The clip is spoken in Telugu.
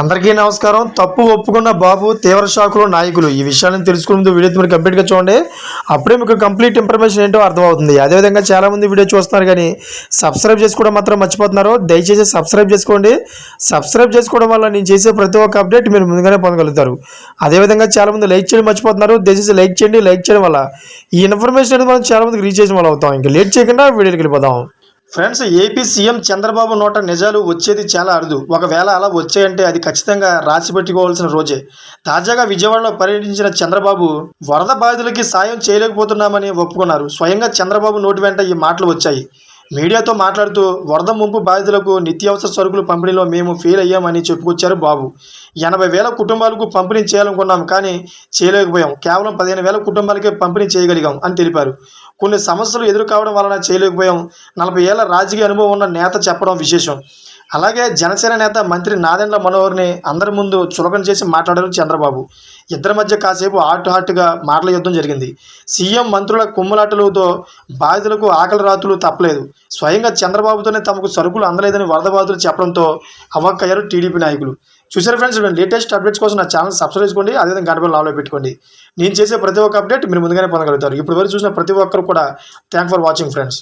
అందరికీ నమస్కారం. తప్పు ఒప్పుకున్న బాబు తీవ్ర షాకులో నాయకులు ఈ విషయాన్ని తెలుసుకునే ముందు వీడియో మీరు కంప్లీట్గా చూడండి. అప్పుడే మీకు కంప్లీట్ ఇన్ఫర్మేషన్ ఏంటో అర్థమవుతుంది. అదేవిధంగా చాలామంది వీడియో చూస్తున్నారు కానీ సబ్స్క్రైబ్ చేసుకోవడం మాత్రం మర్చిపోతున్నారు. దయచేసి సబ్స్క్రైబ్ చేసుకోండి. సబ్స్క్రైబ్ చేసుకోవడం వల్ల నేను చేసే ప్రతి ఒక్క అప్డేట్ మీరు ముందుగానే పొందగలుగుతారు. అదేవిధంగా చాలామంది లైక్ చేయడం మర్చిపోతున్నారు. దయచేసి లైక్ చేయండి. లైక్ చేయడం వల్ల ఈ ఇన్ఫర్మేషన్ అనేది మనం చాలామందికి రీచ్ చేసిన వాళ్ళు అవుతాం. ఇంకా లేట్ చేయకుండా వీడియోకి వెళ్ళిపోదాం. ఫ్రెండ్స్, ఏపీ సీఎం చంద్రబాబు నోట నిజాలు వచ్చేది చాలా అరుదు. ఒకవేళ అలా వచ్చాయంటే అది ఖచ్చితంగా రాసి పెట్టుకోవాల్సిన రోజే. తాజాగా విజయవాడలో పర్యటించిన చంద్రబాబు వరద బాధితులకి సాయం చేయలేకపోతున్నామని ఒప్పుకున్నారు. స్వయంగా చంద్రబాబు నోటి వెంట ఈ మాటలు వచ్చాయి. మీడియాతో మాట్లాడుతూ వరద ముంపు బాధితులకు నిత్యావసర సరుకుల పంపిణీలో మేము ఫెయిల్ అయ్యామని చెప్పుకొచ్చారు బాబు. 80,000 కుటుంబాలకు పంపిణీ చేయాలనుకున్నాం, కానీ చేయలేకపోయాం. కేవలం 15,000 కుటుంబాలకే పంపిణీ చేయగలిగాం అని తెలిపారు. కొన్ని సమస్యలు ఎదురు కావడం వలన చేయలేకపోయాం. 40 ఏళ్ల రాజకీయ అనుభవం ఉన్న నేత చెప్పడం విశేషం. అలాగే జనసేన నేత మంత్రి నాదెండ్ల మనోహర్ని అందరి ముందు చులకన చేసి మాట్లాడారు చంద్రబాబు. ఇద్దరి మధ్య కాసేపు హాట్గా మాటల యుద్ధం జరిగింది. సీఎం మంత్రుల కుమ్ములాటలతో బాధితులకు ఆకలి రాత్రులు తప్పలేదు. స్వయంగా చంద్రబాబుతోనే తమకు సరుకులు అందలేదని వరద బాధితులు చెప్పడంతో అవాక్కయ్యారు టీడీపీ నాయకులు. చూసారు ఫ్రెండ్స్, లేటెస్ట్ అప్డేట్స్ కోసం నా ఛానల్ సబ్స్క్రైబ్ చేసుకోండి. అదేవిధంగా గంట బెల్ ఆన్లో పెట్టుకోండి. నేను చేసే ప్రతి ఒక్క అప్డేట్ మీరు ముందుగానే పొందగలుగుతారు. ఇప్పుడు వరకు చూసిన ప్రతి ఒక్కరు కూడా థ్యాంక్ ఫర్ వాచింగ్ ఫ్రెండ్స్.